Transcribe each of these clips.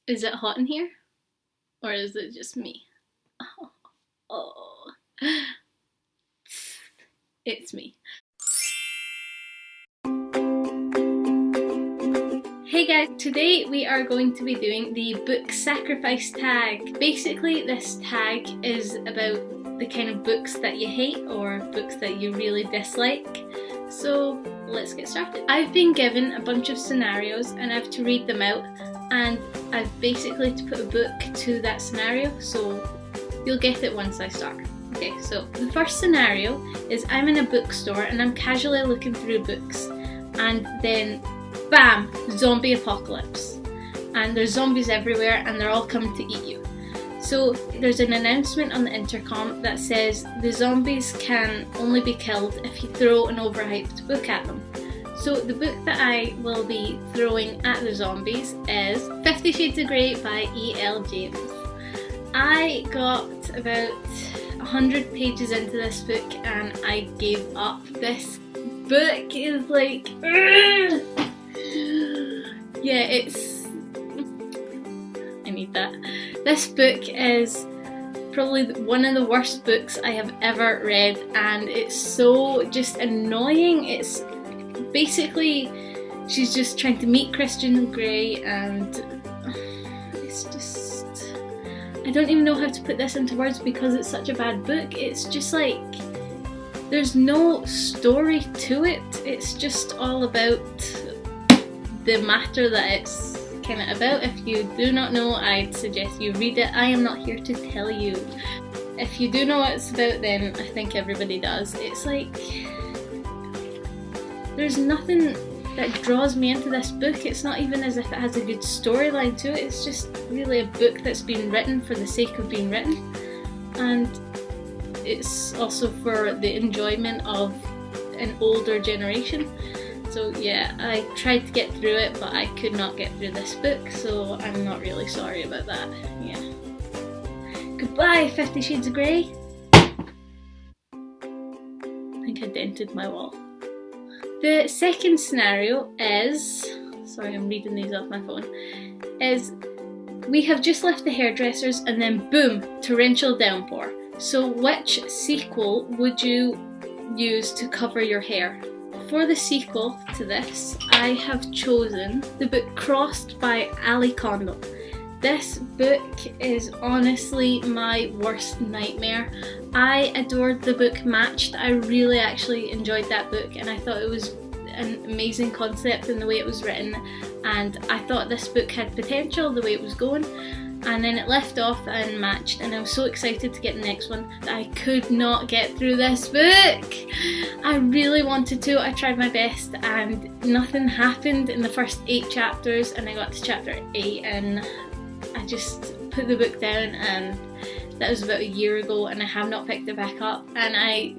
Is it hot in here? Or is it just me? Oh, oh. It's me. Hey guys, today we are going to be doing the book sacrifice tag. Basically, this tag is about the kind of books that you hate or books that you really dislike. So let's get started. I've been given a bunch of scenarios and I have to read them out, and I've basically to put a book to that scenario, so you'll get it once I start. Okay, so the first scenario is I'm in a bookstore and I'm casually looking through books, and then bam! Zombie apocalypse. And there's zombies everywhere and they're all coming to eat you. So there's an announcement on the intercom that says the zombies can only be killed if you throw an overhyped book at them. So the book that I will be throwing at the zombies is 50 Shades of Grey by E.L. James. I got about 100 pages into this book and I gave up. This book is like... Yeah, I need that. This book is probably one of the worst books I have ever read, and it's so just annoying. It's basically, she's just trying to meet Christian Grey, and it's just, I don't even know how to put this into words because it's such a bad book. It's just like, there's no story to it. It's just all about the matter that it's kind of about. If you do not know, I'd suggest you read it. I am not here to tell you. If you do know what it's about, then I think everybody does. It's like, there's nothing that draws me into this book. It's not even as if it has a good storyline to it. It's just really a book that's been written for the sake of being written, and it's also for the enjoyment of an older generation. So yeah, I tried to get through it, but I could not get through this book, so I'm not really sorry about that. Yeah. Goodbye, 50 Shades of Grey. I think I dented my wall. The second scenario is, sorry I'm reading these off my phone, is we have just left the hairdressers and then boom, torrential downpour. So which sequel would you use to cover your hair? For the sequel to this, I have chosen the book Crossed by Ali Kondo. This book is honestly my worst nightmare. I adored the book Matched. I really actually enjoyed that book, and I thought it was an amazing concept in the way it was written, and I thought this book had potential the way it was going. And then it left off and Matched, and I was so excited to get the next one that I could not get through this book. I really wanted to, I tried my best, and nothing happened in the first 8 chapters, and I got to chapter 8 and I just put the book down, and that was about a year ago, and I have not picked it back up, and I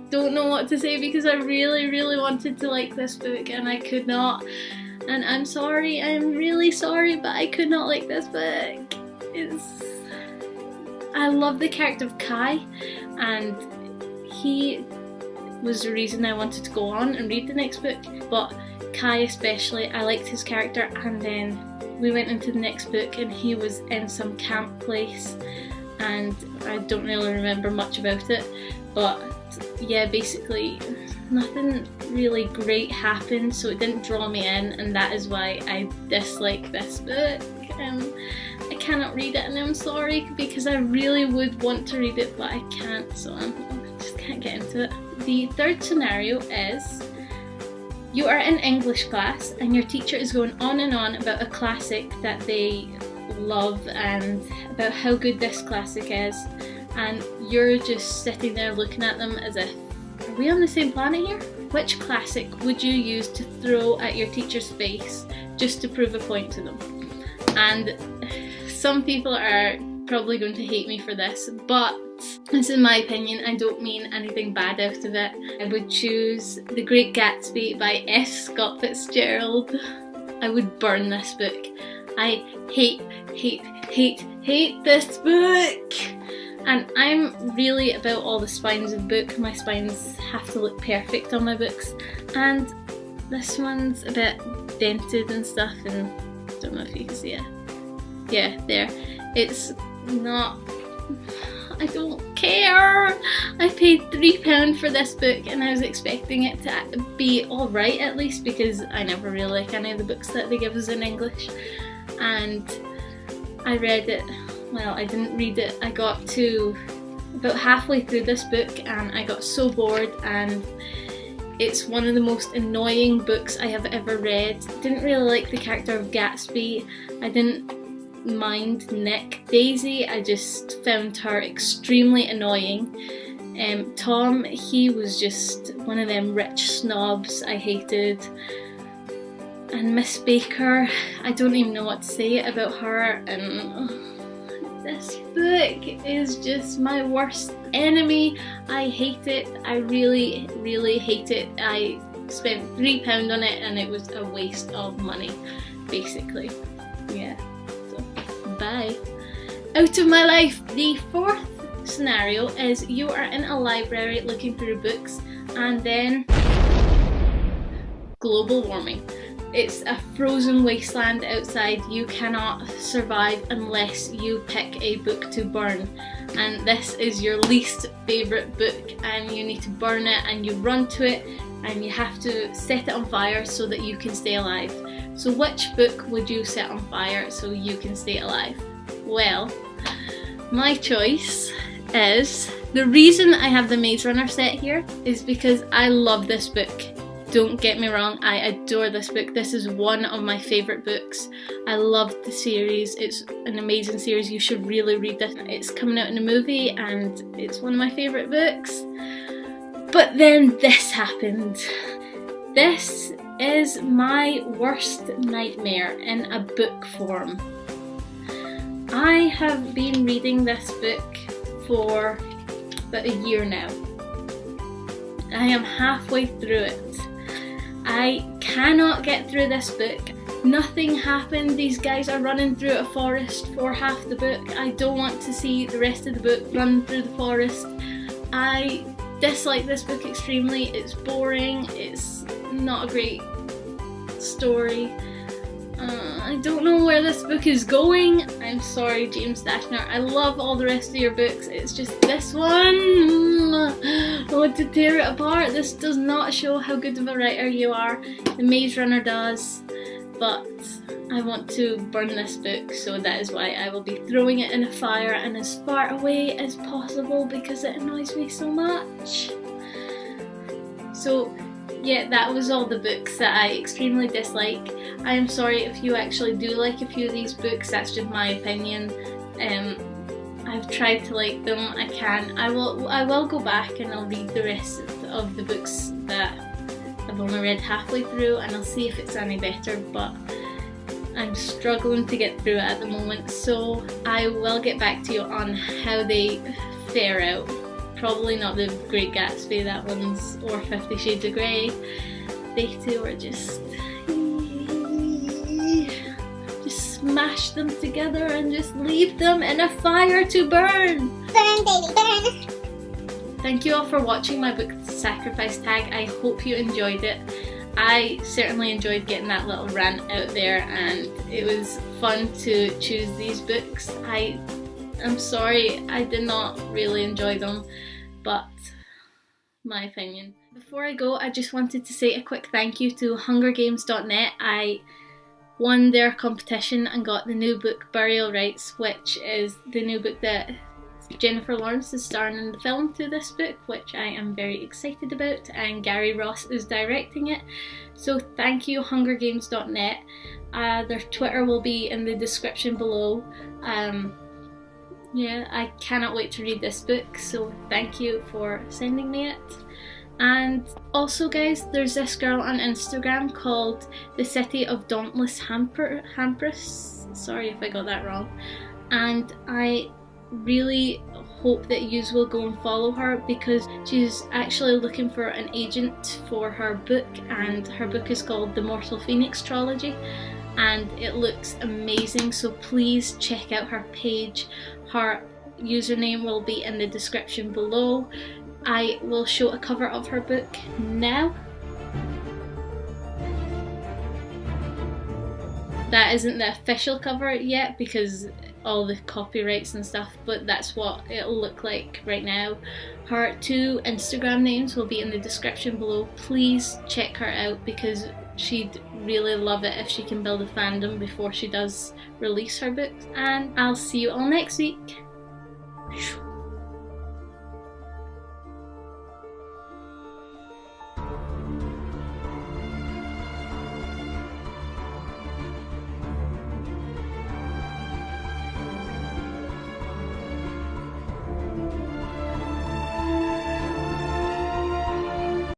don't know what to say because I really wanted to like this book and I could not, and I'm sorry, I'm really sorry, but I could not like this book. I love the character of Kai, and he was the reason I wanted to go on and read the next book, but Kai especially, I liked his character, and then we went into the next book and he was in some camp place, and I don't really remember much about it, but yeah, basically nothing really great happened, so it didn't draw me in, and that is why I dislike this book. I cannot read it, and I'm sorry because I really would want to read it, but I can't, so I just can't get into it. The third scenario is you are in English class and your teacher is going on and on about a classic that they love and about how good this classic is, and you're just sitting there looking at them as if, are we on the same planet here? Which classic would you use to throw at your teacher's face just to prove a point to them? And some people are probably going to hate me for this, but this is my opinion. I don't mean anything bad out of it. I would choose The Great Gatsby by F. Scott Fitzgerald. I would burn this book. I hate this book. And I'm really about all the spines of the book. My spines have to look perfect on my books. And this one's a bit dented and stuff, and I don't know if you can see it. yeah, there. It's not, I don't care. I paid £3 for this book and I was expecting it to be alright at least, because I never really like any of the books that they give us in English. And I read it, well, I didn't read it, I got to about halfway through this book and I got so bored, and it's one of the most annoying books I have ever read. Didn't really like the character of Gatsby. I didn't mind Nick. Daisy, I just found her extremely annoying. Tom, he was just one of them rich snobs I hated. And Miss Baker, I don't even know what to say about her, and this book is just my worst enemy. I hate it. I really, really hate it. I spent £3 on it and it was a waste of money, basically. Yeah, so bye. Out of my life. The fourth scenario is you are in a library looking through books and then global warming. It's a frozen wasteland outside. You cannot survive unless you pick a book to burn. And this is your least favourite book and you need to burn it, and you run to it and you have to set it on fire so that you can stay alive. So which book would you set on fire so you can stay alive? Well, my choice is, the reason I have the Maze Runner set here is because I love this book. Don't get me wrong, I adore this book. This is one of my favourite books. I love the series. It's an amazing series. You should really read this. It's coming out in a movie and it's one of my favourite books. But then this happened. This is my worst nightmare in a book form. I have been reading this book for about a year now. I am halfway through it. I cannot get through this book. Nothing happened. These guys are running through a forest for half the book. I don't want to see the rest of the book run through the forest. I dislike this book extremely. It's boring. It's not a great story. I don't know where this book is going. I'm sorry, James Dashner. I love all the rest of your books. It's just this one. I want to tear it apart. This does not show how good of a writer you are. The Maze Runner does. But I want to burn this book, so that is why I will be throwing it in a fire and as far away as possible because it annoys me so much. So yeah, that was all the books that I extremely dislike. I am sorry if you actually do like a few of these books, that's just my opinion. I've tried to like them, I can. I will go back and I'll read the rest of the books that I've only read halfway through and I'll see if it's any better, but I'm struggling to get through it at the moment, so I will get back to you on how they fare out. Probably not The Great Gatsby, that one's, or 50 Shades of Grey. They two are just smash them together and just leave them in a fire to burn. Burn, baby, burn. Thank you all for watching my book Sacrifice Tag. I hope you enjoyed it. I certainly enjoyed getting that little rant out there and it was fun to choose these books. I'm sorry I did not really enjoy them, but my opinion. Before I go, I just wanted to say a quick thank you to HungerGames.net. I won their competition and got the new book Burial Rites, which is the new book that Jennifer Lawrence is starring in the film to this book, which I am very excited about, and Gary Ross is directing it. So thank you, HungerGames.net. Their Twitter will be in the description below. Yeah, I cannot wait to read this book, so thank you for sending me it. And also guys, there's this girl on Instagram called The City of Dauntless Hampress. Sorry if I got that wrong. And I really hope that you will go and follow her because she's actually looking for an agent for her book, and her book is called The Mortal Phoenix Trilogy and it looks amazing, so please check out her page. Her username will be in the description below. I will show a cover of her book now. That isn't the official cover yet because all the copyrights and stuff, but that's what it'll look like right now. Her 2 Instagram names will be in the description below. Please check her out because she'd really love it if she can build a fandom before she does release her books. And I'll see you all next week.